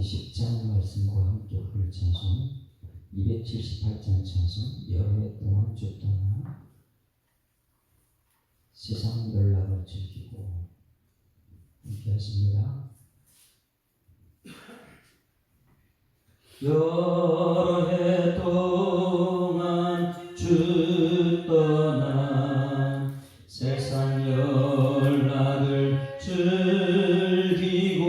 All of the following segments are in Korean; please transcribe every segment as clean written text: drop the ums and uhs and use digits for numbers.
10장 말씀과 함께 부를 찬송 278장 찬송 여러 해 동안 쭉 떠나 세상 연락을 즐기고 함께 하십니다. 여러 해 동안 쭉 떠나 세상 연락을 즐기고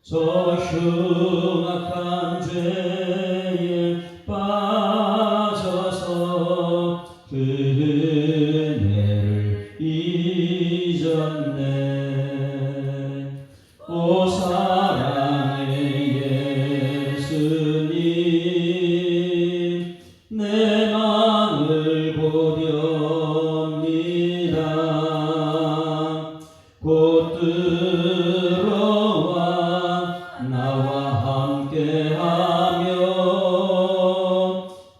저 흉악한 죄에 빠져서 그네를 잊었네. 오 사랑의 예수님 내 맘을 보렵니다. 곧 들어와 나와 함께하며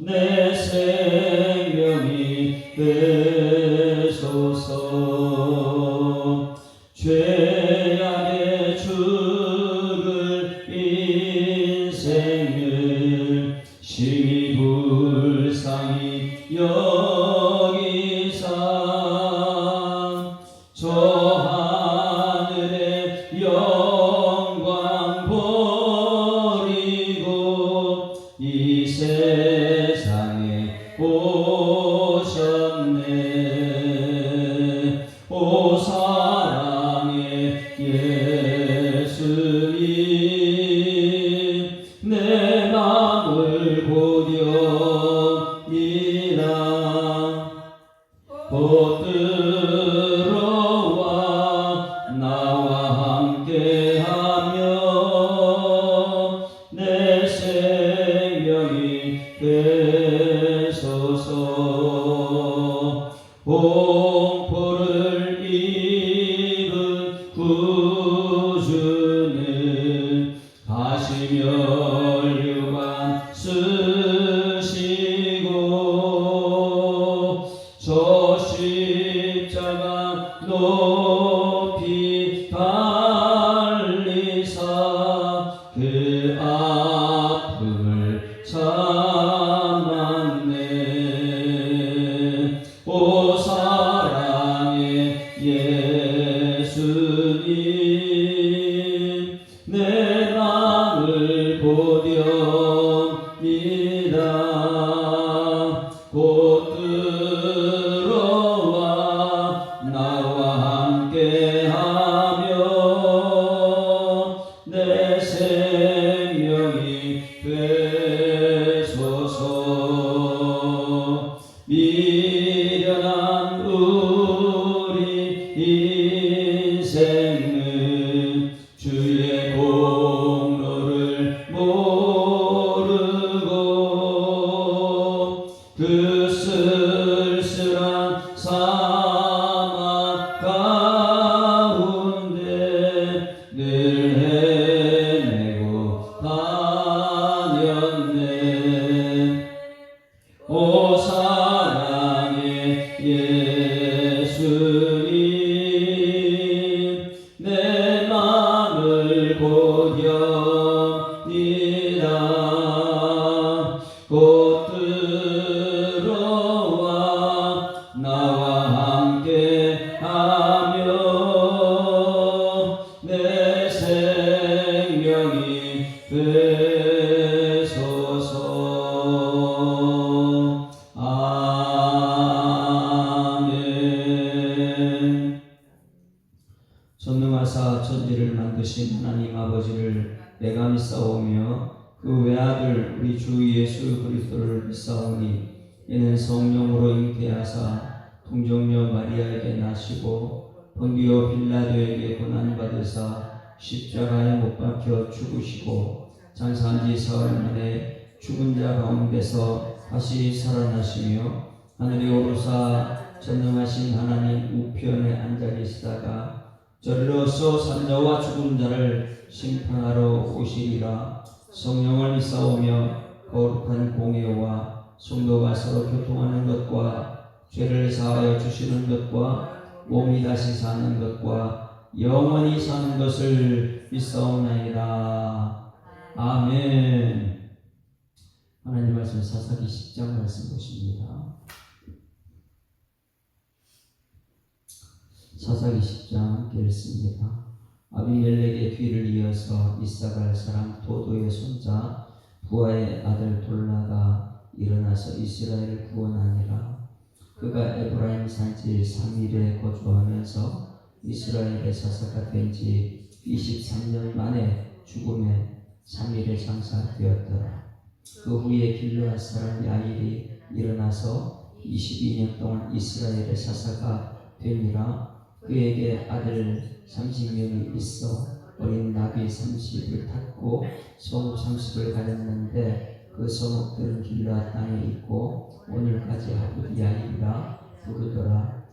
내 생명이 되소서. 죄악에 죽을 인생을 심히 불쌍히 여기사 저 하늘의 영광 버리고 이 세상에 오셨네. 오 사랑의 예수님 내 맘을 보렵니다. 곧 들어와 나와 함께하며 내 생명이 되소서. 공포를 입은 구주는 가시면류관 쓰시고 저 십자가 높이 달리사 그 아픔을 참았네. 오 사랑의 예수님 내 맘을 보렵니다. 곧 들어와 나와 함께하며 내 생명이 되소서. 미련한 우리 인생은 주의 공로를 모르고 그 쓸쓸한 사막 가운데 늘 헤매고 다녔네. 오 사랑의 예수님 내 맘을 보렵니다. 곧 들어와 나와 함께하며 내 생명이 되소서. 아멘. 전능하사 천지를 만드신 하나님 아버지를 내가 믿사오며 그 외아들 우리 주 예수 그리스도를 믿사오니 이는 성령으로 잉태하사 동정녀 마리아에게 나시고 본디오 빌라도에게 고난받으사 십자가에 못 박혀 죽으시고 장사한 지 사흘 만에 죽은 자 가운데서 다시 살아나시며 하늘에 오르사 전능하신 하나님 우편에 앉아 계시다가 저리로서 산자와 죽은 자를 심판하러 오시리라. 성령을 믿사오며 거룩한 공예와 성도가 서로 교통하는 것과 죄를 사하여 주시는 것과 몸이 다시 사는 것과 영원히 사는 것을 믿사옵나이다. 아멘. 하나님 말씀 사사기 10장 말씀 보십니다. 사사기 10장 함께 읽습니다. 아비멜렉의 뒤를 이어서 이사갈 사람 도도의 손자 부하의 아들 돌라가 일어나서 이스라엘을 구원하니라. 그가 에브라임 산지 3일에 거주하면서 이스라엘의 사사가 된 지 23년 만에 죽음에 3일에 장사되었더라. 그 후에 길르앗 사람 야일이 일어나서 22년 동안 이스라엘의 사사가 되니라. 그에게 아들 30명이 있어 어린 나귀 30을 탔고 성읍 30을 가졌는데 그 성읍들은 길르앗 땅에 있고 오늘까지 하브 야일이라 부르더라.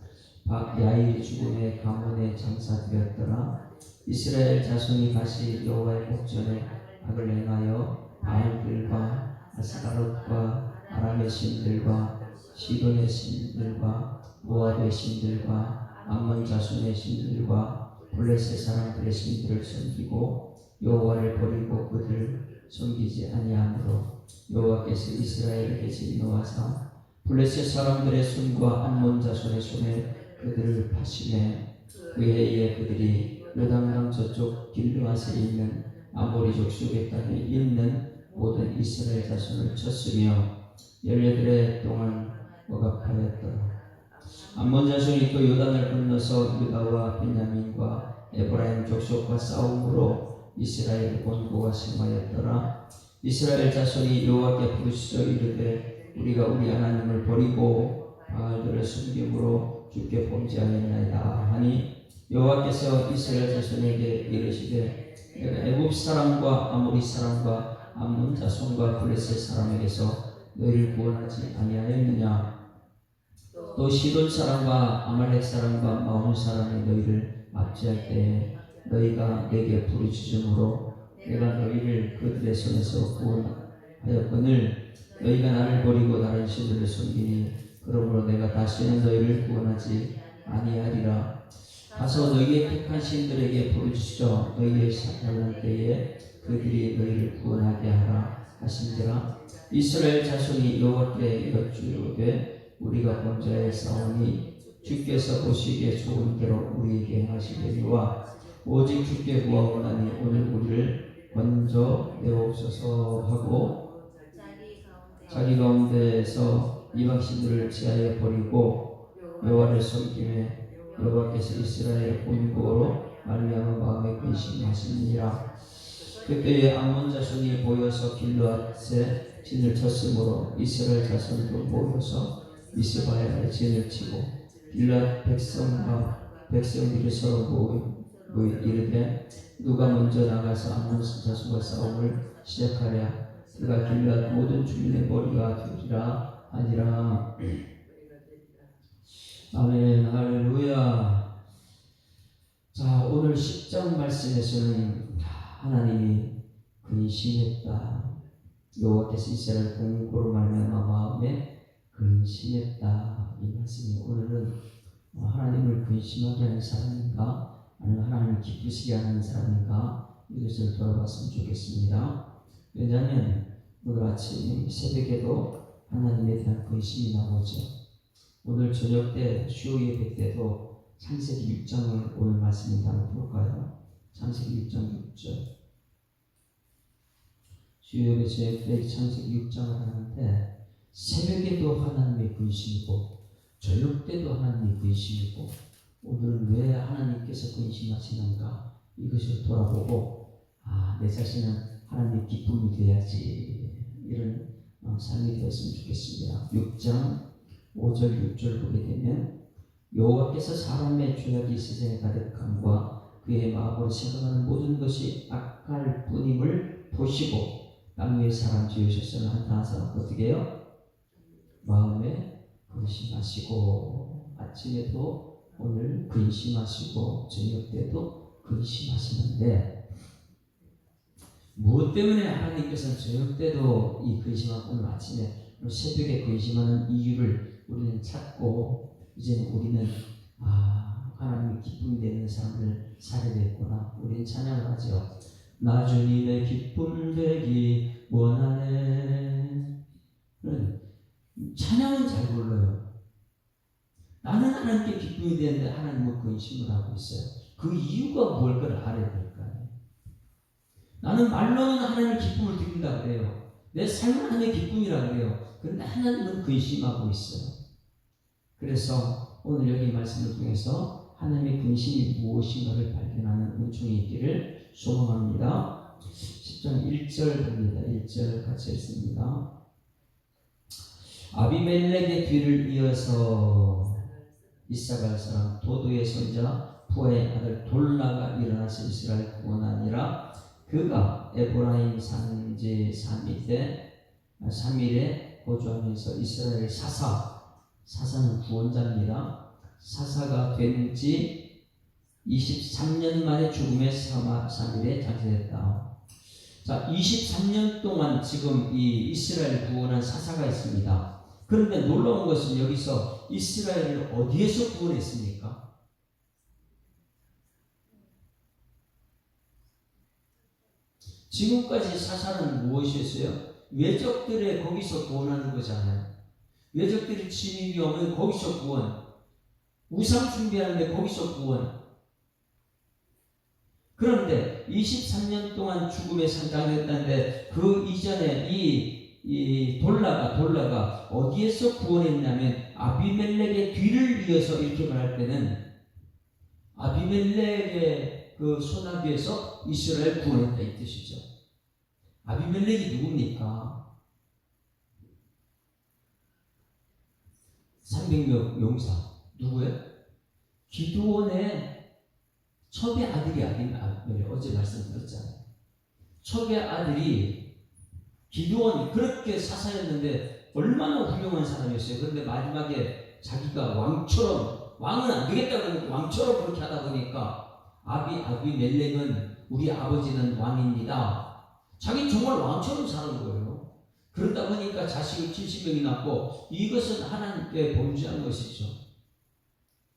야일이 죽음에 가문에 장사되었더라. 이스라엘 자손이 다시 여호와의 목전에 악을 행하여 바알들과 아스타롯과 아람의 신들과 시돈의 신들과 모압의 신들과 암몬 자손의 신들과 블레셋 사람들의 신들을 섬기고 여호와를 버리고 그들을 섬기지 아니하므로 여호와께서 이스라엘에게 진노하사 블레셋 사람들의 손과 암몬 자손의 손에 그들을 파시매 그 해에 그들이 요단강 저쪽 길르앗에 있는 아모리족 수의 땅에 있는 모든 이스라엘 자손을 쳤으며 18해 동안 억압하였더라. 암몬 자손이 또 요단을 건너서 유다와 베냐민과 에브라임 족속과 싸움으로 이스라엘의 본고가 심하였더라. 이스라엘 자손이 여호와께 부르짖어 이르되 우리가 우리 하나님을 버리고 바알들을 섬김으로 주께 범죄하였나이다 하니 여호와께서 이스라엘 자손에게 이르시되 내가 애굽 사람과 아모리 사람과 암몬 자손과 블레셋 사람에게서 너희를 구원하지 아니하였느냐. 또 시돈 사람과 아말렉 사람과 마온 사람이 너희를 압제할 때에 너희가 내게 부르짖음으로 내가 너희를 그들의 손에서 구원하였거늘 너희가 나를 버리고 다른 신들을 섬기니 그러므로 내가 다시는 너희를 구원하지 아니하리라. 가서 너희의 택한 신들에게 부르짖어 너희의 사랑할 때에 그들이 너희를 구원하게 하라 하신지라. 이스라엘 자손이 여호와께 여쭈되 우리가 범죄하였사오니 주께서 보시기에 좋은 대로 우리에게 행하시려니와 오직 주께 구하오나니 오늘 우리를 먼저 내옵소서 하고 자기 가운데에서 이방신들을 제하여 버리고 여호와를 섬기매 여호와께서 이스라엘의 본고로 말미암아 마음에 근심하시니라. 그때에 암몬 자손이 모여서 길르앗에 진을 쳤으므로 이스라엘 자손도 모여서 미스바에 진을 치고 길르앗 백성들이 서로 모여 이르되 누가 먼저 나가서 암몬 자손과 싸움을 시작하랴. 그가 길르앗 모든 주민의 머리가 되리라 하니라. 아멘. 할렐루야. 자, 오늘 10장 말씀에서는 하나님이 근심했다. 여호와께서 이스라엘 본고로 말미암아 마음에 근심했다. 이 말씀이 오늘은 하나님을 근심하게 하는 사람인가 아니면 하나님을 기쁘시게 하는 사람인가 이것을 돌아봤으면 좋겠습니다. 왜냐하면 오늘 아침 새벽에도 하나님에 대한 근심이 나오죠. 오늘 저녁 때 수요 예배 때도 창세기 6장을 오늘 말씀을 한번 볼까요? 창세기 6장 6절. 수요 예배 저녁 때 창세기 6장을 하는데 새벽에도 하나님의 근심이고 저녁 때도 하나님의 근심이고 오늘은 왜 하나님께서 근심하시는가 이것을 돌아보고 내 자신은 하나님의 기쁨이 되어야지 이런 삶이 되었으면 좋겠습니다. 6장 5절 6절 보게 되면 여호와께서 사람의 죄악이 세상에 가득함과 그의 마음으로 생각하는 모든 것이 악할 뿐임을 보시고 땅 위에 사람 지으셨으나 한탄하사 어떻게 해요? 마음에 근심하시고 아침에도 오늘 근심하시고 저녁 때도 근심하시는데 무엇 때문에 하나님께서는 저녁 때도 이 근심하고 오늘 아침에 새벽에 근심하는 이유를 우리는 찾고 이제는 우리는 하나님의 기쁨이 되는 삶을 살게 됐구나. 우리는 찬양을 하죠. 나 주님의 기쁨 되기 원하네. 찬양은 잘 불러요. 나는 하나님께 기쁨이 되는데 하나님은 근심을 하고 있어요. 그 이유가 뭘까를 알아야 될까요? 나는 말로는 하나님의 기쁨을 드린다 그래요. 내 삶은 하나님의 기쁨이라 그래요. 그런데 하나님은 근심하고 있어요. 그래서 오늘 여기 말씀을 통해서 하나님의 근심이 무엇인가를 발견하는 은총이 있기를 소망합니다. 10장 1절 봅니다. 1절 같이 읽습니다. 아비멜렉의 뒤를 이어서 이사갈 사람 도도의 손자 푸아의 아들 돌라가 일어나서 이스라엘 구원하니라. 그가 에브라임 산지 3일에 거주하면서 이스라엘 사사는 구원자입니다. 사사가 된 지 23년 만에 죽음의 3일에 장사됐다. 자, 23년 동안 지금 이 이스라엘 구원한 사사가 있습니다. 그런데 놀라운 것은 여기서 이스라엘을 어디에서 구원했습니까? 지금까지 사사는 무엇이었어요? 외적들의 거기서 구원하는 거잖아요. 외적들이 침입이 오면 거기서 구원, 우상 숭배하는데 거기서 구원. 그런데 23년 동안 죽음에 상장됐다는데 그 이전에 이 돌라가 어디에서 구원했냐면 아비멜렉의 뒤를 이어서 이렇게 말할 때는 아비멜렉의 그 손아귀에서 이스라엘 구원했다 이 뜻이죠. 아비멜렉이 누굽니까? 300명 용사 누구예요? 기드온의 첩의 아들이 아비멜렉. 어제 말씀드렸잖아요. 첩의 아들이 기드온이 그렇게 사사였는데 얼마나 훌륭한 사람이었어요. 그런데 마지막에 자기가 왕은 안 되겠다 그러니까 왕처럼 그렇게 하다 보니까 아비멜렉은 우리 아버지는 왕입니다. 자기 정말 왕처럼 사는 거예요. 그러다 보니까 자식을 70명이 낳고 이것은 하나님께 범죄한 것이죠.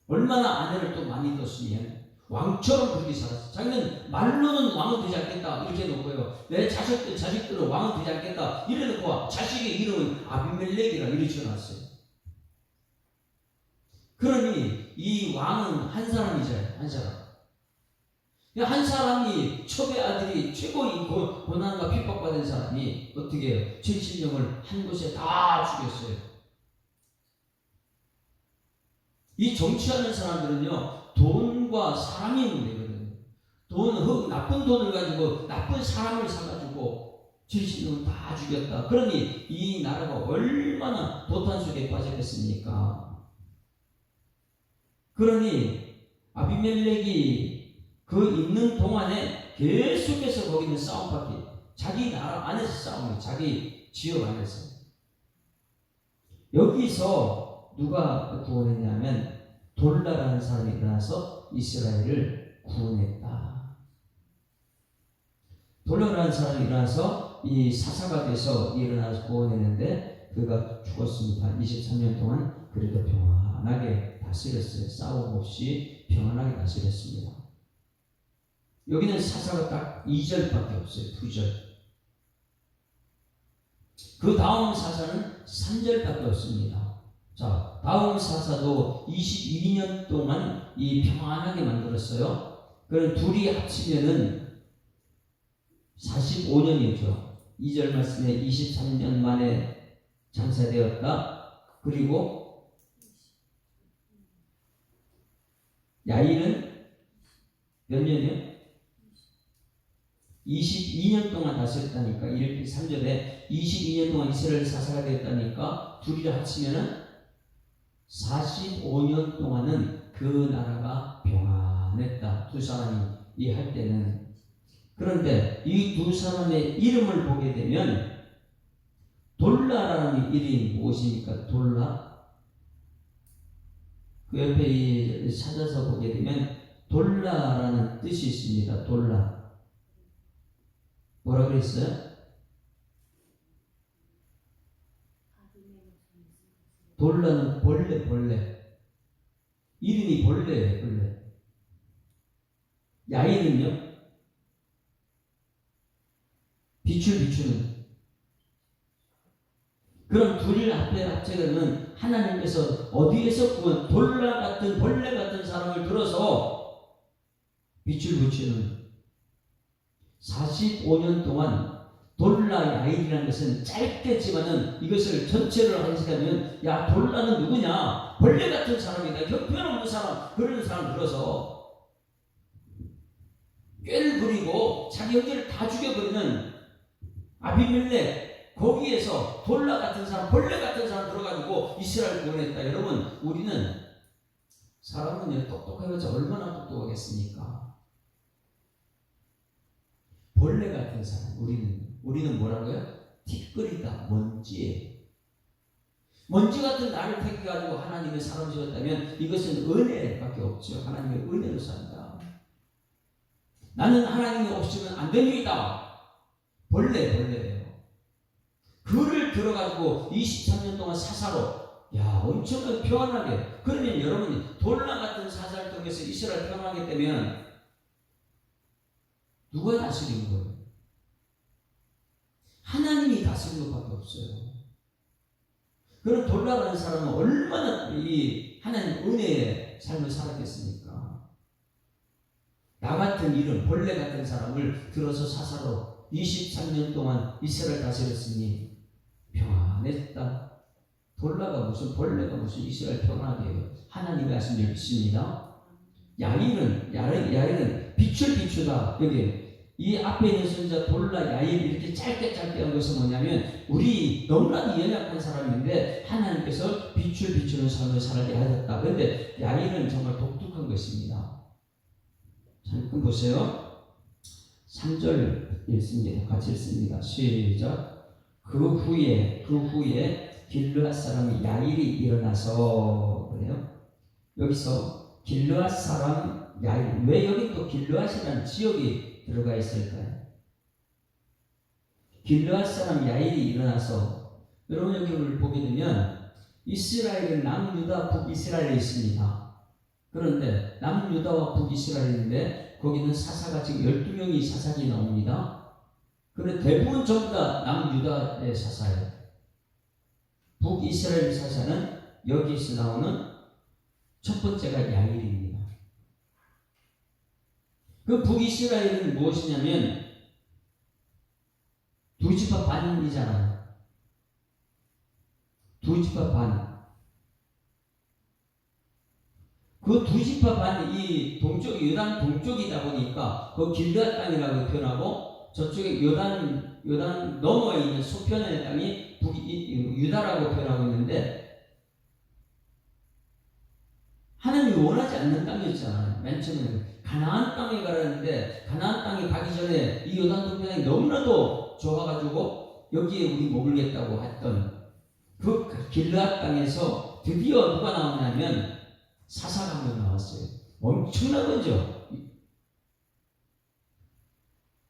얼마나 아내를 또 많이 뒀으면 왕처럼 그렇게 살았어요. 자기는 말로는 왕은 되지 않겠다 이렇게 놓고요. 내 자식들은 왕은 되지 않겠다 이래 놓고 자식의 이름은 아비멜렉이라 이렇게 지어놨어요. 그러니 이 왕은 한 사람이잖아요. 한 사람이 첩의 아들이 최고인 고난과 핍박받은 사람이 어떻게 해요? 70명을 한 곳에 다 죽였어요. 이 정치하는 사람들은요 돈과 사람이 문제거든요. 나쁜 돈을 가지고 나쁜 사람을 사가지고 70명을 다 죽였다. 그러니 이 나라가 얼마나 도탄 속에 빠졌겠습니까? 그러니 아비멜렉이 그 있는 동안에 계속해서 거기는 싸움밖에, 자기 나라 안에서 싸움이, 자기 지역 안에서. 여기서 누가 구원했냐면 돌라라는 사람이 일어나서 이스라엘을 구원했다. 돌라라는 사람이 일어나서 이 사사가 돼서 일어나서 구원했는데 그가 죽었습니다. 23년 동안 그래도 평안하게 다스렸어요. 싸움 없이 평안하게 다스렸습니다. 여기는 사사가 딱 2절밖에 없어요. 2절. 그 다음 사사는 3절밖에 없습니다. 자, 다음 사사도 22년 동안 이 평안하게 만들었어요. 그럼 둘이 합치면은 45년이죠. 2절 말씀에 23년 만에 장사되었다. 그리고 야일은 몇 년이요? 22년 동안 다스렸다니까. 이렇게 3절에 22년 동안 이스라엘 사사가 되었다니까 둘이 합치면은 45년 동안은 그 나라가 평안했다. 두 사람이 이 할 때는. 그런데 이 두 사람의 이름을 보게 되면 돌라라는 이름이 무엇입니까? 돌라. 그 옆에 찾아서 보게 되면 돌라라는 뜻이 있습니다. 돌라. 뭐라 그랬어요? 돌라는 벌레. 이름이 본래예요, 본래. 야인은요, 빛을 비추는. 그럼 둘을 합쳐가면 하나님께서 어디에서 구원, 돌라 같은 벌레 같은 사람을 들어서 빛을 비추는. 45년 동안 돌라 야인이라는 것은 짧겠지만은 이것을 전체를 해석하면, 야, 돌라는 누구냐? 벌레 같은 사람이다. 형편없는 사람, 그런 사람 들어서 꾀를 부리고 자기 형제를 다 죽여버리는 아비멜렉, 거기에서 돌라 같은 사람, 벌레 같은 사람 들어가지고 이스라엘을 구원했다. 여러분, 우리는 사람은 똑똑해봤자 얼마나 똑똑하겠습니까? 벌레 같은 사람, 우리는 뭐라고요? 티끌이다, 먼지예요. 먼지 같은 나를 택해가지고 하나님의 사람 지었다면 이것은 은혜밖에 없죠. 하나님의 은혜로 산다. 나는 하나님이 없으면 안 됩니다. 벌레예요. 그를 들어가지고 23년 동안 사사로, 야, 엄청나게 평안하게. 그러면 여러분이 돌라 같은 사사를 통해서 이스라엘 평안하게 되면 누가 다스리는 거예요? 하나님이 다스리는 것밖에 없어요. 그런 돌라라는 사람은 얼마나 이 하나님 은혜의 삶을 살았겠습니까? 나 같은 이름, 벌레 같은 사람을 들어서 사사로 23년 동안 이스라엘 다스렸으니 평안했다. 돌라가 무슨, 벌레가 무슨 이스라엘 평안하게 해요. 하나님이 하신 일 믿습니다. 야일은 빛을 비추다. 여기 이 앞에 있는 선자 돌라, 야일 이렇게 짧게 한 것은 뭐냐면, 우리 너무나도 연약한 사람인데 하나님께서 빛을 비추는 삶을 살게 하셨다. 그런데 야일은 정말 독특한 것입니다. 잠깐 보세요. 3절 읽습니다. 같이 읽습니다. 시작. 그 후에 길르앗 사람이 야일이 일어나서, 그래요. 여기서 길르앗 사람 야일, 왜 여기 또 길르앗이라는 지역이 들어가 있을까요? 길르앗 사람 야일이 일어나서, 여러분 여기를 보게 되면 이스라엘은 남유다 북이스라엘이 있습니다. 그런데 남유다와 북이스라엘인데 거기는 사사가 지금 12명이 사사기 나옵니다. 그런데 대부분 전부 다 남유다의 사사예요. 북이스라엘 사사는 여기서 나오는 첫 번째가 야일입니다. 그 북이스라엘은 무엇이냐면 두 지파 반이잖아요. 두 지파 반. 그 두 지파 반이 동쪽, 요단 동쪽이다 보니까 그 길르앗 땅이라고 표현하고, 저쪽에 요단 너머에 있는 소편의 땅이 유다라고 표현하고 있는데, 하나님이 원하지 않는 땅이었잖아요. 맨 처음에는 가나안 땅에 가라는데, 가나안 땅에 가기 전에 이 요단 동편이 너무나도 좋아가지고 여기에 우리 머물겠다고 했던 그 길르앗 땅에서 드디어 누가 나오냐면 사사가 한 명 나왔어요. 엄청난 거죠.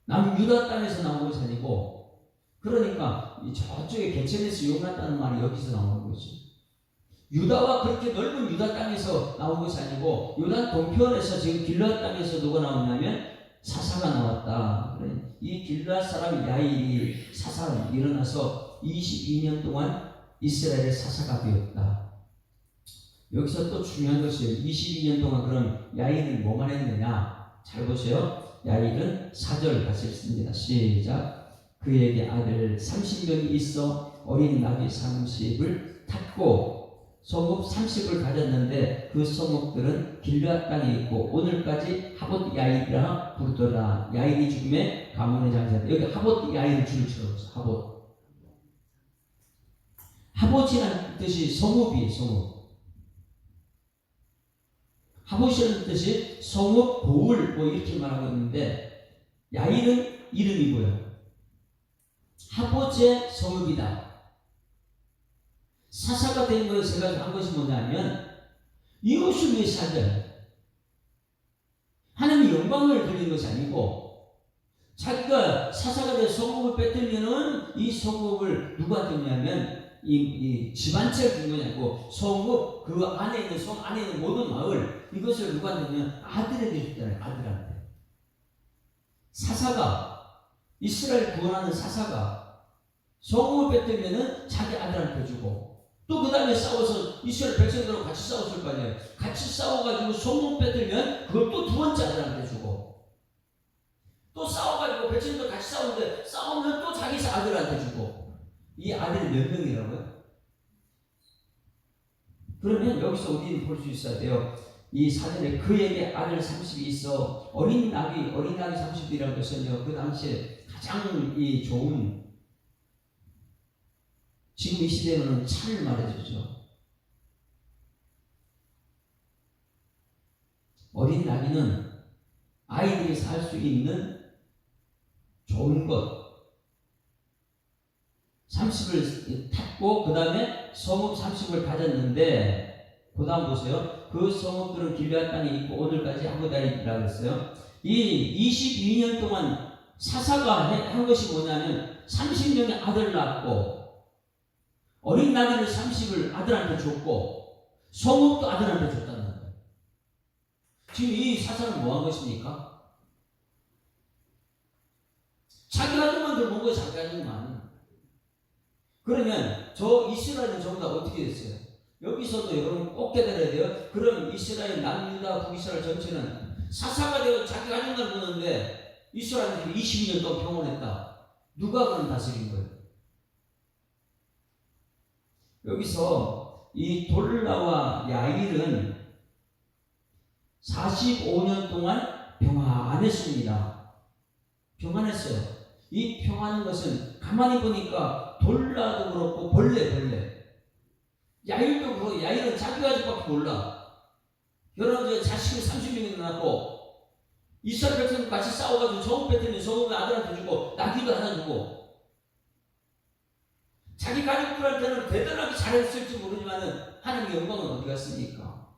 남유다 땅에서 나온 것이 아니고, 그러니까 저쪽에 개천에서 용났다는 말이 여기서 나오는 거죠. 유다와 그렇게 넓은 유다 땅에서 나온 것이 아니고, 유다 동편에서 지금 길르앗 땅에서 누가 나오냐면 사사가 나왔다. 이 길르앗 사람 야일이 사사로 일어나서 22년 동안 이스라엘의 사사가 되었다. 여기서 또 중요한 것이에요. 22년 동안 그럼 야일은 뭐만 했느냐? 잘 보세요. 야일은 4절 같이 읽습니다. 시작. 그에게 아들 30명이 있어 어린 나귀 30을 탔고 성읍 30을 가졌는데 그 성읍들은 길르앗 땅에 있고 오늘까지 하봇 야일이라 부르더라. 야일이 죽음에 가문의 장사다. 여기 하봇 야일을 줄을 쳐서 하봇이라는 뜻이 성읍이에요. 성읍. 하봇이라는 뜻이 성읍, 고을 뭐 이렇게 말하고 있는데, 야일은 이름이 뭐예요? 하봇의 성읍이다. 사사가 된 것을 생각한 것이 뭐냐면, 이것을 위해서 하자. 하나님의 영광을 드리는 것이 아니고, 자기가 사사가 된 성읍을 뺏들면은 이 성읍을 누가 주냐면 이 집안체를 준 것이 아니고 성읍 그 안에 있는 성 안에 있는 모든 마을 이것을 누구한테냐면 아들에게 줬잖아요. 아들한테. 사사가 이스라엘 구원하는 사사가 성읍을 뺏으면은 자기 아들한테 주고 또 그 다음에 싸워서 이스라엘 백성들하고 같이 싸웠을 거 아니에요. 같이 싸워가지고 성읍 뺏으면 그걸 또 두 번째 아들한테 주고 또 싸워가지고 백성들 같이 싸우는데 싸우면 또 자기 아들한테 주고 이 아들이 몇 명이라고요? 그러면 여기서 우리는 볼 수 있어야 돼요. 이 사전에 그에게 아들 30이 있어 어린 낙이 30이라는 것은요 그 당시에 가장 이 좋은 지금 이 시대로는 차를 말해주죠. 어린 나귀는 아이들이 살 수 있는 좋은 것 30을 탔고 그 다음에 성읍 30을 가졌는데 그 다음 보세요. 그 성읍들은 길앗 땅에 있고 오늘까지 하고다니라 그랬어요. 이 22년 동안 사사가 한 것이 뭐냐면 30명의 아들을 낳았고 어린 나귀를 30을 아들한테 줬고 성읍도 아들한테 줬다는 거예요. 지금 이 사사는 뭐 한 것입니까? 자기 가족만 들어본 거예요. 자기 가족만. 그러면 저 이스라엘은 전부 다 어떻게 됐어요? 여기서도 여러분 꼭 깨달아야 돼요. 그럼 이스라엘 남유다 북이스라엘 전체는 사사가 되어 자기 가족만 보는데 이스라엘은 22년 동안 평온했다. 누가 그럼 다스린 거예요? 여기서 이 돌라와 야일은 45년 동안 평안했습니다. 평안했어요. 이 평안한 것은 가만히 보니까 돌라도 그렇고 벌레 야일도 그렇고 야일은 자기 가족밖에 몰라. 여러분 자식을 30명이나 낳고 이스라엘 백성과 같이 싸워가지고 성읍 뺏으면 성읍을 아들한테 주고 나귀도 하나 주고 자기 가족들한테는 대단하게 잘했을지 모르지만은 하나님의 영광은 어디 갔습니까?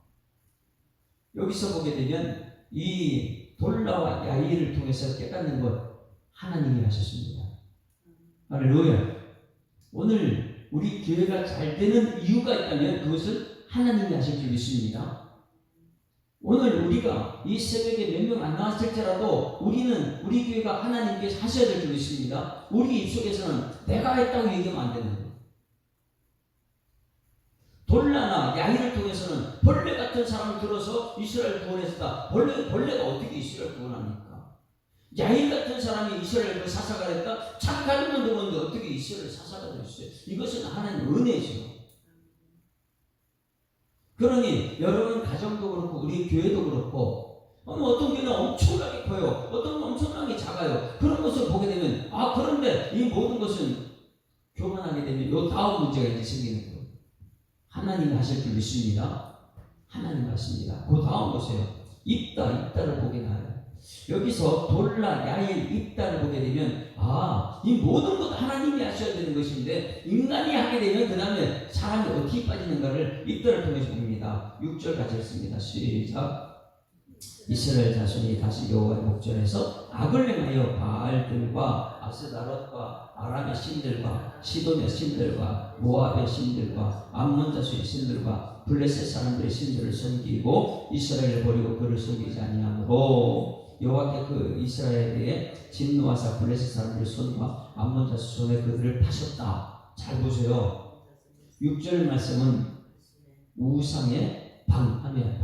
여기서 보게 되면 이 돌라와 야일을 통해서 깨닫는 것 하나님이 하셨습니다. 할렐루야. 오늘 우리 교회가 잘 되는 이유가 있다면 그것을 하나님이 하실 줄 믿습니다. 오늘 우리가 이 새벽에 몇 명 안 나왔을지라도 우리는 우리 교회가 하나님께 하셔야 될 줄 믿습니다. 우리 입속에서는 내가 했다고 얘기하면 안 되는 거예요. 돌라나 야일을 통해서는 벌레 같은 사람을 들어서 이스라엘 구원했다. 벌레가 어떻게 이스라엘 구원합니까? 야일 같은 사람이 이스라엘 그 사사가 됐다. 자기 가족만 들었는데 어떻게 이스라엘 사사가 됐어요? 이것은 하나님의 은혜죠. 그러니 여러분 가정도 그렇고 우리 교회도 그렇고 어떤 교회는 엄청나게 커요. 어떤 건 엄청나게 작아요. 그런 것을 보게 되면 그런데 이 모든 것은 교만하게 되면 요 다음 문제가 이제 생기는 거예요. 하나님이 하실 줄 믿습니다. 하나님 하십니다. 그 다음 보세요. 입다를 보게 나요. 여기서 돌라, 야일, 입다를 보게 되면 이 모든 것 하나님이 하셔야 되는 것인데 인간이 하게 되면 그 다음에 사람이 어떻게 빠지는가를 입다를 통해서 봅니다. 6절 같이 읽습니다. 시작. 이스라엘 자손이 다시 여호와의 목전에서 악을 행하여 바알들과 아스다롯과 아람의 신들과 시돈의 신들과 모압의 신들과 암몬 자손의 신들과 블레셋 사람들의 신들을 섬기고 이스라엘을 버리고 그를 섬기지 아니하므로 여호와께 그 이스라엘에 진노하사 블레셋 사람들의 손과 암몬 자손의 손에 그들을 파셨다. 잘 보세요. 6절 말씀은 우상의 방남이에요.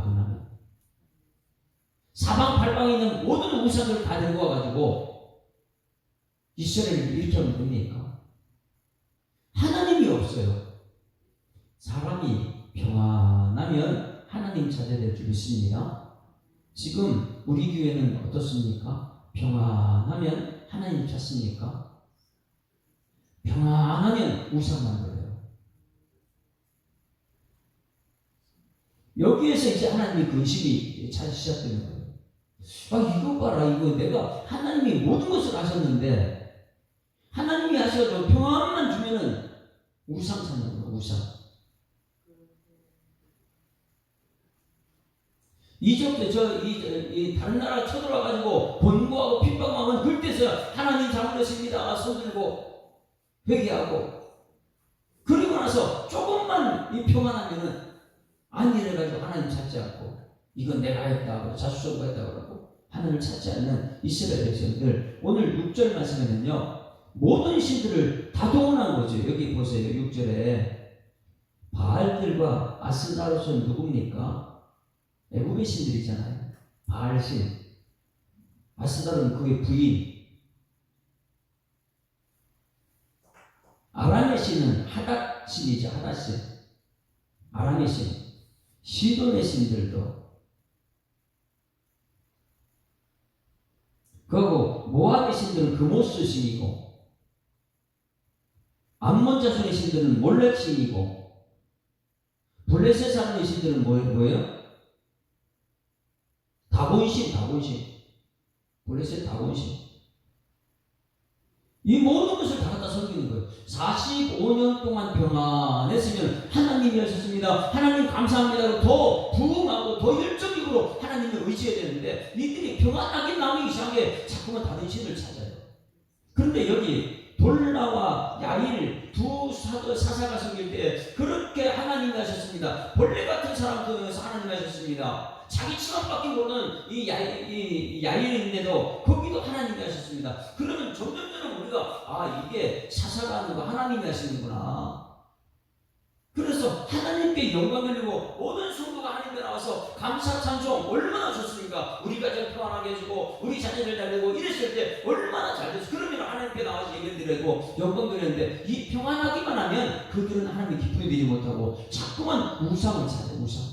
사방팔방에 있는 모든 우상을 다 들고 와가지고 이스라엘을 이렇게 하면 됩니까? 하나님이 없어요. 사람이 평안하면 하나님 찾아야 될 줄 믿습니다. 지금 우리 교회는 어떻습니까? 평안하면 하나님 찾습니까? 평안하면 우상 만들어요. 여기에서 이제 하나님의 근심이 시작되는 거예요. 이거 봐라. 이거 내가 하나님이 모든 것을 하셨는데 하나님이 하셔도 평안만 주면은 우상 사는 거예요. 우상. 이집트 이 다른 나라 쳐들어와가지고 번고하고 핍박하면 그때서 하나님 잘못했습니다. 손들고 회개하고 그리고 나서 조금만 이 평안하면은 안 일해가지고 하나님 찾지 않고 이건 내가 했다, 자수성가했다 그러고 하나님을 찾지 않는 이스라엘 백성들, 오늘 6절 말씀에는요 모든 신들을 다 동원한 거죠. 여기 보세요. 6절에 바알들과 아스다롯은 누굽니까? 애굽의 신들이잖아요. 바알신, 아스다롯은 그의 부인, 아람의 신은 하닷신이죠. 하닷신, 아람의 신, 시돈의 신들도, 그리고 모압의 신들은 그모스 신이고, 암몬 자손의 신들은 몰렉 신이고, 블레셋 사람의 신들은 뭐예요? 다곤신, 블레셋 다곤신. 이 모든 것을 다 갖다 섬기는 거예요. 45년 동안 평안했으면 하나님이 하셨습니다. 하나님 감사합니다. 더 부응하고 더 열정적으로 하나님을 의지해야 되는데 이들이 평안하게 남이 이상하게 자꾸만 다른 신을 찾아요. 그런데 여기 돌라와 야일 두 사사가 섬길 때 그렇게 하나님이 하셨습니다. 벌레 같은 사람도 하나님이 하셨습니다. 자기 치맛밖에 모르는 이 야일인데도 거기도 하나님이 하셨습니다. 그러면 점점 우리가 이게 사사가 하는 거 하나님이 하시는구나. 그래서 하나님께 영광 돌리고 모든 성도가 하나님께 나와서 감사 찬송 얼마나 좋습니까? 우리 가정 평안하게 해주고 우리 자녀들 달래고 이랬을 때 얼마나 잘 됐어. 그러면 하나님께 나와서 예배 드리고 영광 드리는데 이 평안하기만 하면 그들은 하나님 기쁨이 되지 못하고 자꾸만 우상을 찾아요. 우상.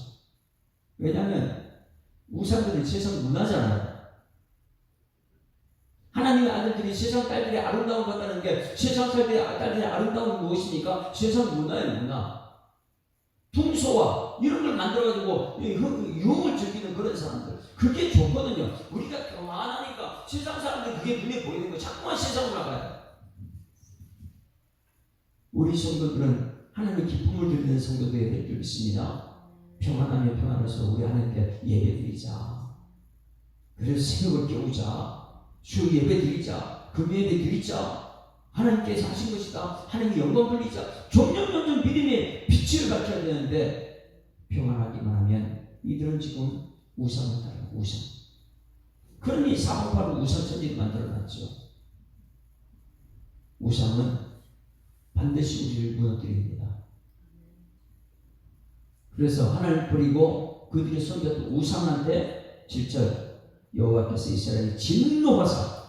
왜냐하면 우상들은 세상 문화잖아요. 하나님의 아들들이 세상 딸들이 아름다운 것 같다는 게 세상 딸들이 아름다운 무엇입니까? 세상 문화예요. 문화. 풍소와 이런 걸 만들어가지고 유흥을 즐기는 그런 사람들, 그게 좋거든요. 우리가 평안하니까 세상 사람들이 그게 눈에 보이는 거 자꾸만 세상으로 나가요. 우리 성도들은 하나님의 기쁨을 드리는 성도들이 될 줄 믿습니다. 평안하며 평안해서 우리 하나님께 예배드리자. 그래서 새벽을 깨우자. 주 예배드리자. 금요 예배드리자. 하나님께서 하신 것이다. 하나님의 영광 돌리자. 점점 믿음의 빛을 밝혀야 되는데 평안하기만 하면 이들은 지금 우상을 따라 우상. 그러니 사방팔로 우상천지를 만들어놨죠. 우상은 반드시 우리를 무너뜨립니다. 그래서 하나님을 버리고 그들이 섬겼던 우상한테 7절 여호와께서 이스라엘을 진노하사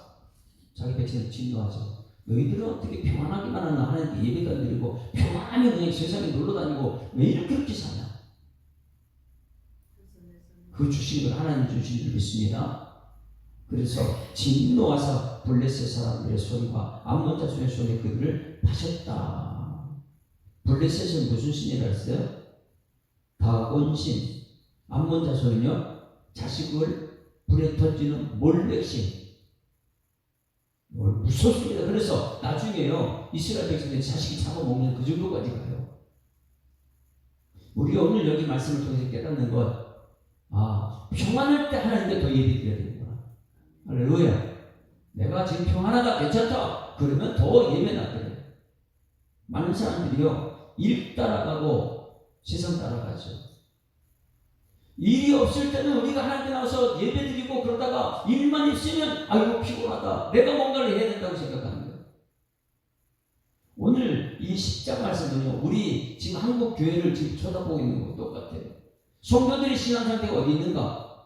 자기 백성을 진노하죠. 너희들은 어떻게 평안하기만 하나 하나님께 예배도 안 드리고 평안하면 그냥 세상에 놀러다니고 왜 이렇게 그렇게 사냐. 그 주신 걸 하나님 주신 줄 믿습니다. 그래서 진노하사 블레셋 사람들의 손과 암몬 자손의 손에 그들을 파셨다. 블레셋은 무슨 신이라 했어요? 다곤신. 암몬 자손은요 자식을 불에 던지는 몰렉신. 무섭습니다. 그래서 나중에요 이스라엘 백성들이 자식이 잡아먹는 그 정도까지 가요. 우리가 오늘 여기 말씀을 통해서 깨닫는 것, 평안할 때 하나님께 더 예배드려야 되는구나. 할렐루야. 내가 지금 평안하다 괜찮다 그러면 더 예배 놔드려요. 많은 사람들이요 일 따라가고 세상 따라가죠. 일이 없을 때는 우리가 하나님께 나와서 예배드리고 그러다가 일만 있으면 아이고 피곤하다. 내가 뭔가를 해야 된다고 생각하는 거예요. 오늘 이 십자가 말씀은요 우리 지금 한국 교회를 지금 쳐다보고 있는 거 똑같아요. 성도들의 신앙 상태가 어디 있는가?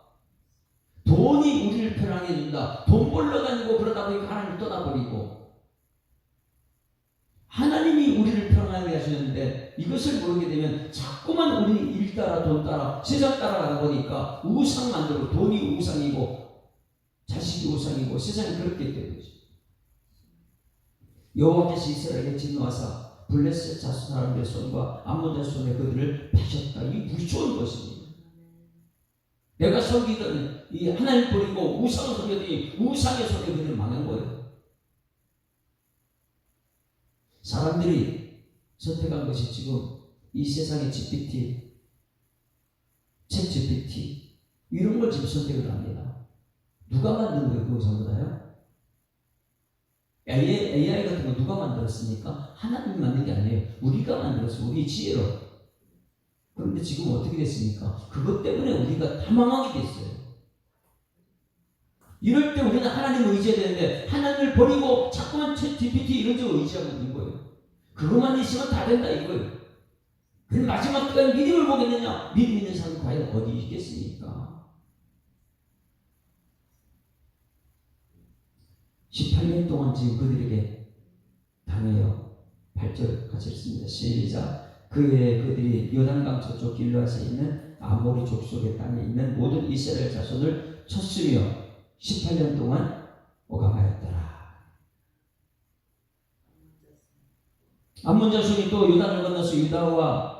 돈이 우리를 편하게 해준다. 돈 벌러 다니고 그러다 보니까 하나님을 떠나버리고 하나님이 우리를 평안하게 하시는데 이것을 모르게 되면 자꾸만 우리 일 따라 돈 따라 세상 따라가다 보니까 우상 만들고 돈이 우상이고 자식이 우상이고 세상이 그렇게 되는 거죠. 여호와께서 이스라엘에 진노하사 블레셋 자손 사람들의 손과 암몬 자손의 손에 그들을 파셨다. 이 무서운 것입니다. 내가 섬기던 이 하나님 버리고 우상을 섬기더니 우상의 손에 그들을 망한 거예요. 사람들이 선택한 것이 지금 이 세상의 GPT, 챗 GPT 이런 걸 지금 선택을 합니다. 누가 만든 거예요? 그거 전부 다요? AI 같은 거 누가 만들었습니까? 하나님이 만든 게 아니에요. 우리가 만들었어요. 우리 지혜로. 그런데 지금 어떻게 됐습니까? 그것 때문에 우리가 다 망하게 됐어요. 이럴 때 우리는 하나님을 의지해야 되는데 하나님을 버리고 자꾸만 GPT 이런 쪽으로 의지하고 있는 거예요. 그것만 있으면 다 된다 이거예요. 그럼 마지막 때까지 믿음을 보겠느냐? 믿음 있는 사람이 과연 어디 있겠습니까? 18년 동안 지금 그들에게 당해요. 8절 같이 읽습니다. 시작. 그에 그들이 요단강 저쪽 길르앗에 있는 아모리 족속의 땅에 있는 모든 이스라엘 자손을 쳤으며 18년 동안 오감하였더라. 암몬 자손이 또 요단을 건너서 유다와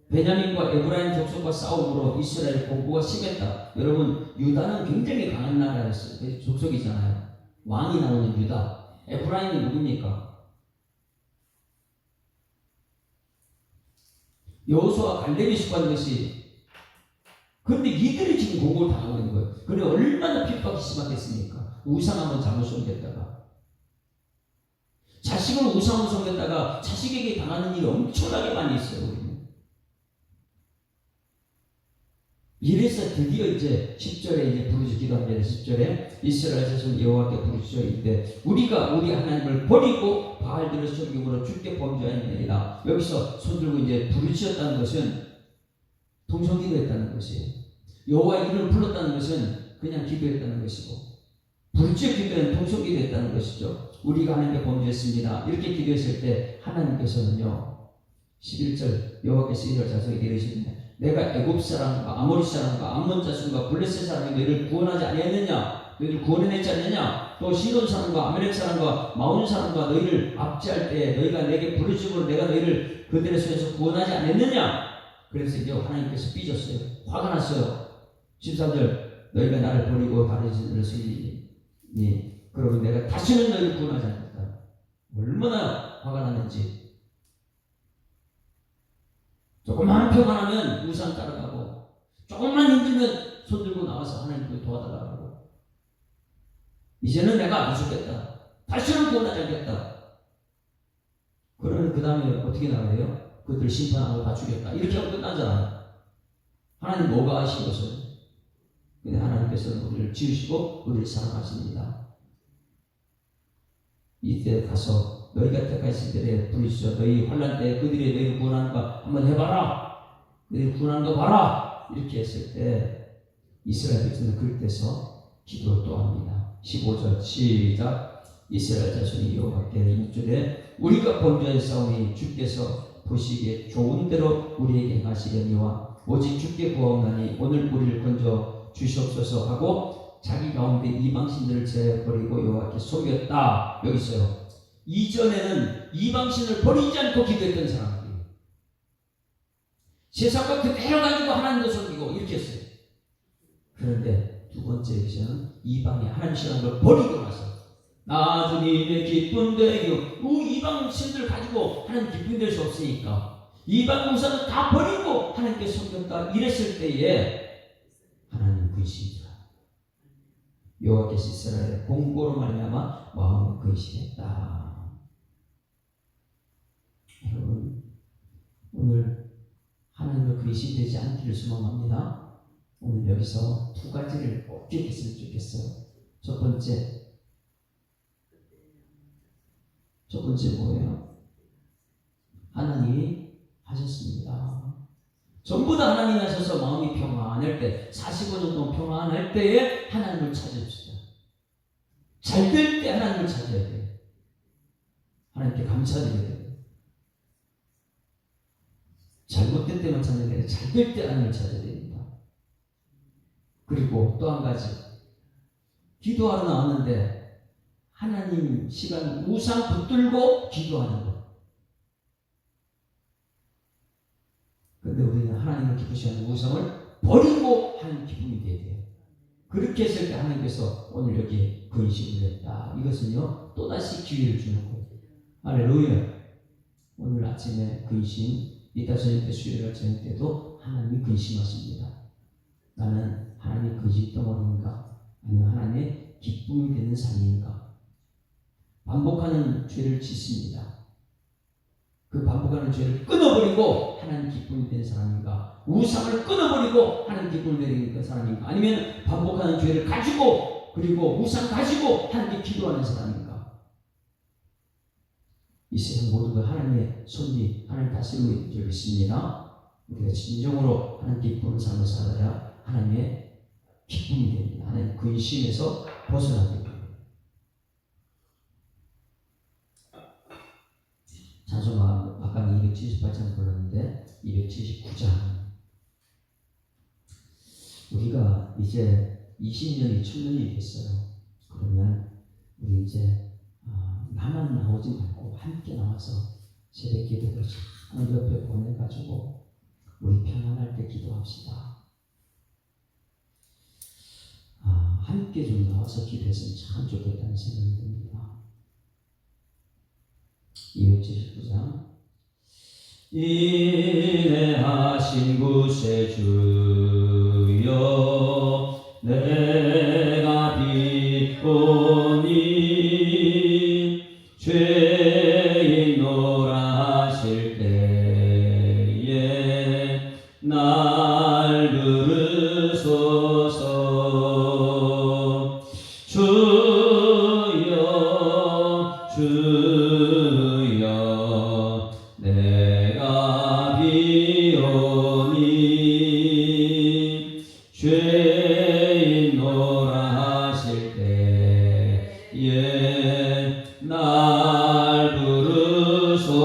베냐민과 에브라임 족속과 싸움으로 이스라엘 공부가 심했다. 여러분, 유다는 굉장히 강한 나라였어요. 족속이잖아요. 왕이 나오는 유다. 에브라임이 누굽니까? 여호수아 갈렙이 속한 것이. 그런데 이들이 지금 공고를 당하고 있는 거예요. 그래 얼마나 핍박이 심하겠습니까? 우상 한번 잘못 섬겼다가, 자식을 우상으로 섬겼다가 자식에게 당하는 일이 엄청나게 많이 있어요. 우리는. 이래서 드디어 이제 10절에 이제 부르짖 기도합니다. 10절에 이스라엘 자손 여호와께 부르짖어 이르되 우리가 우리 하나님을 버리고 바알들을 섬김으로 주께 범죄하였느니라. 여기서 손들고 이제 부르짖었다는 것은 통성기도했다는 것이에요. 여호와 이름을 불렀다는 것은 그냥 기도했다는 것이고, 부르짖어 기도는 통성기도했다는 것이죠. 우리가 하나님께 범죄했습니다. 이렇게 기도했을 때 하나님께서는요 11절 여호와께서 이스라엘 자손에게 이르시되 내가 애굽 사람과 아모리 사람과 암몬 자손과 블레셋 사람이 너희를 구원하지 아니했느냐? 너희를 구원해냈지 않느냐? 또 시돈 사람과 아멜렉 사람과 마온 사람과 너희를 압제할 때 너희가 내게 부르짖음으로 내가 너희를 그들의 손에서 구원하지 않았느냐? 그래서 이제 하나님께서 삐졌어요. 화가 났어요. 13절 너희가 나를 버리고 다른 신들을 섬기니 그러면 내가 다시는 너희를 구원하지 않겠다. 얼마나 화가 났는지. 조금만 평안하면 우상 따라가고, 조금만 힘들면 손들고 나와서 하나님께 도와달라고. 이제는 내가 안 죽겠다. 다시는 구원하지 않겠다. 그러면 그 다음에 어떻게 나와요? 그들 심판하고 다 죽였다. 이렇게 하고 끝나잖아요. 하나님 뭐가 하신 것을? 근데 하나님께서는 우리를 지으시고 우리를 사랑하십니다. 이때 가서 너희가 택하신 들에 부르짖어 너희 환난 때 그들이 너희를 구원하는 거 한번 해봐라. 너희 구원하는 거 봐라. 이렇게 했을 때 이스라엘 백성은 그때서 기도를 또 합니다. 15절 시작. 이스라엘 자손이 여호와께 묵주되 우리가 범죄하였사오니 주께서 보시기에 좋은 대로 우리에게 행하시려니와 오직 주께 구하옵나니 오늘 우리를 건져 주시옵소서 하고 자기 가운데 이방신들을 제버리고 여호와께 속였다. 여기 있어요. 이전에는 이방신을 버리지 않고 기도했던 사람들이 세상과 그대로 가지고 하나님도 섬기고 이렇게 했어요. 그런데 두 번째 여기서는 이방의 하나님 신앙을 걸 버리고 나서 나 주님의 기쁨 되기로 이방신들 가지고 하나님 기쁨 될 수 없으니까 이방 우상은 다 버리고 하나님께 섬겼다. 이랬을 때에 하나님 근심이더라. 여호와께서 이스라엘의 공고로 말미암아 마음을 근심했다. 여러분, 오늘 하나님을 근심되지 않기를 소망합니다. 오늘 여기서 두 가지를 꼭 기억했으면 좋겠어요. 첫 번째 뭐예요? 하나님이 하셨습니다. 전부 다 하나님이 하셔서 마음이 평안할 때, 45년 동안 평안할 때에 하나님을 찾아주시죠. 잘 될 때 하나님을 찾아야 돼요. 하나님께 감사드려야 돼요. 잘못될 때만 찾는 게 아니라 잘 될 때 하나님을 찾아야 됩니다. 그리고 또 한 가지, 기도하러 나왔는데 하나님 시간 우상 붙들고 기도하는 것. 그런데 우리는 하나님을 기쁘시하는 우상을 버리고 하는 기쁨이 되어야 돼요. 그렇게 했을 때 하나님께서 오늘 여기 근심을 했다. 이것은요 또다시 기회를 주는 거예요. 할렐루야. 오늘 아침에 근심, 이따 저녁 때 수요일 저녁 때도 하나님이 근심하십니다. 나는 하나님의 근심 덩어리인가? 아니면 하나님의 기쁨이 되는 삶인가? 반복하는 죄를 짓습니다. 그 반복하는 죄를 끊어버리고 하나님 기쁨이 된 사람인가? 우상을 끊어버리고 하나님 기쁨을 드리는 사람인가? 아니면 반복하는 죄를 가지고 그리고 우상 가지고 하나님께 기도하는 사람인가? 이 세상 모두가 하나님의 손이 하나님 다스리고 있는 줄 믿습니다. 우리가 진정으로 하나님 기쁨을 삶을 살아야 하나님의 기쁨이 됩니다. 하나님 근심에서 벗어나게 됩니다. 찬송가 아까는 278장 불렀는데 279장 우리가 이제 20년이 천년이 됐어요. 그러면 우리 이제 나만 나오지 말고 함께 나와서 새벽 기도를 참 옆에 보내가지고 우리 평안할 때 기도합시다. 함께 좀 나와서 기도했으면 참 좋겠다는 생각이 듭니다. 279장 인내하신 구세주여 내가 비오니 죄인노라 하실 때에 날 부르소서 주여 주여 내가 비오니 죄인노라 하실 때에 날 부르소서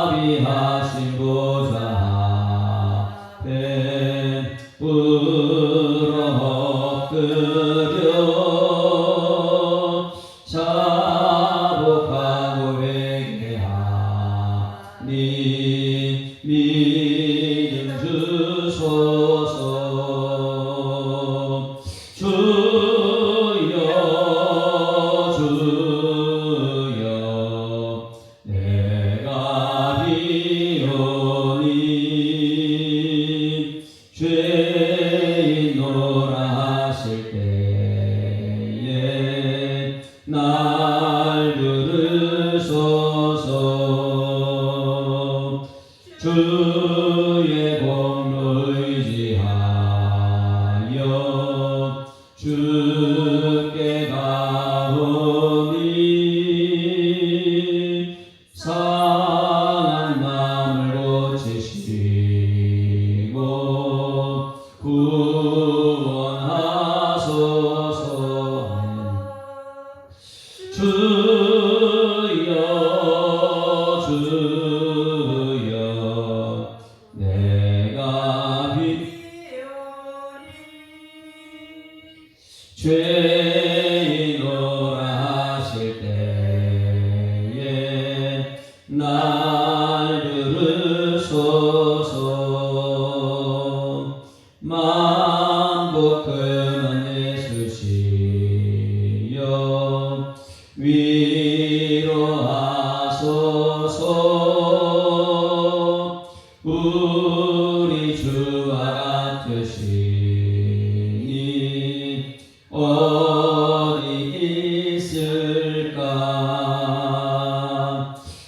자비하신 보좌 앞에 불어 엎드려 자복하고 회개하니 믿음 주소서 주여 주여 내가 비오니 죄인노라 하실 때에 날 부르소서 주의 공로 의지하여 주께 가오니 상한 마음을 고치시고 구원하소서 주여 주여 내가 죄인노라 하실 때에 날 부르소서 만복 근원 예수시여 위로하소서 우리 주와 같으시니 어디 있을까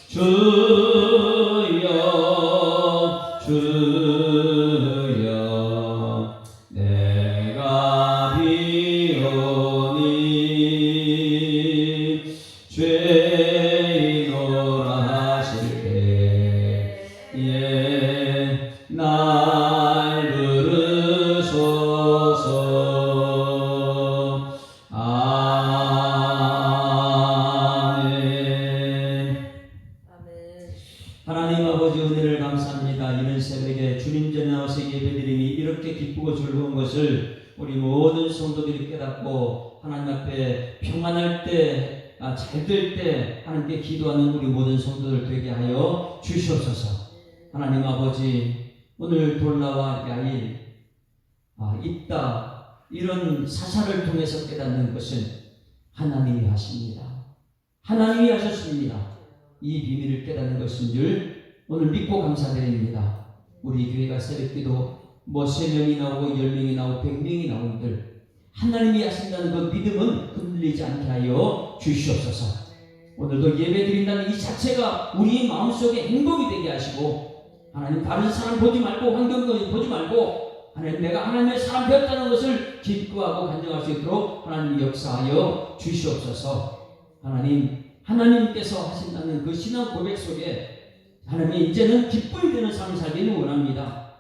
주여 주여 내가 비오니 죄인노라 하실 때에 날 부르소서 아멘. 하나님 아버지 은혜를 감사합니다. 이런 새벽에 주님 전에 나와서 예배드림이 이렇게 기쁘고 즐거운 것을 우리 모든 성도들이 깨닫고 하나님 앞에 평안할 때 잘 될 때 하나님께 기도하는 우리 모든 성도들 되게 하여 주시옵소서. 하나님 아버지 오늘 돌나와 야일 있다 이런 사사를 통해서 깨닫는 것은 하나님이 하십니다. 하나님이 하셨습니다. 이 비밀을 깨닫는 것인 줄 오늘 믿고 감사드립니다. 우리 교회가 새벽기도 3명이 나오고 10명이 나오고 100명이 나오는들 하나님이 하신다는 그 믿음은 흔들리지 않게 하여 주시옵소서. 오늘도 예배 드린다는 이 자체가 우리 마음속에 행복이 되게 하시고, 하나님 다른 사람 보지 말고 환경 보지 말고 하나님 내가 하나님의 사람 되었다는 것을 기뻐하고 간증할 수 있도록 하나님 역사하여 주시옵소서. 하나님께서 하신다는 그 신앙 고백 속에 하나님이 이제는 기쁨이 되는 삶을 살기를 원합니다.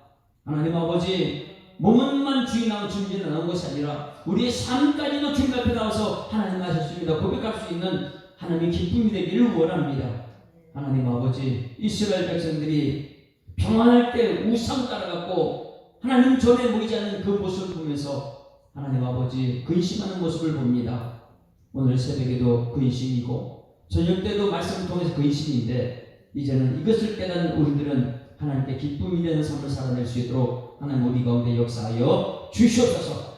하나님 아버지, 몸은만 주인하고 준비는 나온 것이 아니라 우리의 삶까지도 주님 앞에 나와서 하나님 하셨습니다 고백할 수 있는 하나님의 기쁨이 되기를 원합니다. 하나님 아버지, 이스라엘 백성들이 평안할 때 우상 따라갔고 하나님 전에 보이지 않는 그 모습을 보면서 하나님 아버지 근심하는 모습을 봅니다. 오늘 새벽에도 근심이고 저녁 때도 말씀을 통해서 근심인데, 이제는 이것을 깨닫는 우리들은 하나님께 기쁨이 되는 삶을 살아낼 수 있도록 하나님 우리 가운데 역사하여 주시옵소서.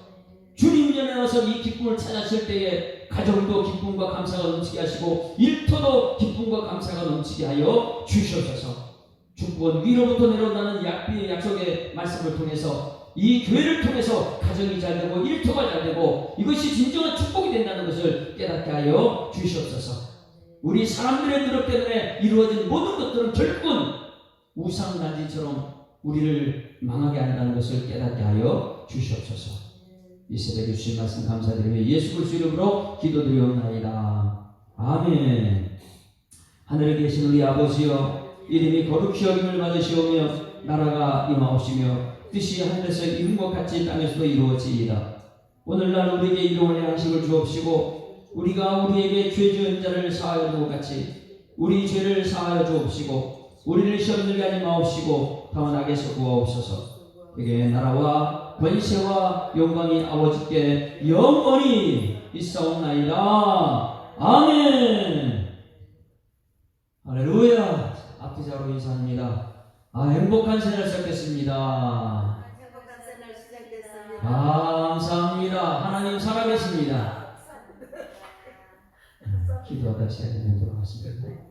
주님 전에 와서 이 기쁨을 찾았을 때에 가정도 기쁨과 감사가 넘치게 하시고 일터도 기쁨과 감사가 넘치게 하여 주시옵소서. 축복은 위로부터 내려온다는 약속의 말씀을 통해서 이 교회를 통해서 가정이 잘 되고 일터가 잘 되고 이것이 진정한 축복이 된다는 것을 깨닫게 하여 주시옵소서. 우리 사람들의 노력 때문에 이루어진 모든 것들은 결국은 우상단지처럼 우리를 망하게 한다는 것을 깨닫게 하여 주시옵소서. 이 새벽에 주신 말씀 감사드리며 예수 그리스도 이름으로 기도드리옵나이다. 아멘. 하늘에 계신 우리 아버지여, 이름이 거룩히 여김을 받으시오며 나라가 임하옵시며 뜻이 하늘에서 이룬 것 같이 땅에서도 이루어지이다. 오늘날 우리에게 일용할 양식을 주옵시고 우리가 우리에게 죄 지은 자를 사하여 준 것 같이 우리 죄를 사하여 주옵시고 우리를 시험 들게 하지 마옵시고 다만 악에서 구하옵소서. 그게 나라와 권세와 영광이 아버지께 영원히 있사옵나이다. 아멘. 할렐루야. 앞뒤자로 인사합니다. 행복한 새날 시작됐습니다. 행복한 새날 시작됐습니다. 감사합니다. 하나님 살아계십니다. 기도하다 시간이 되도록 하겠습니다.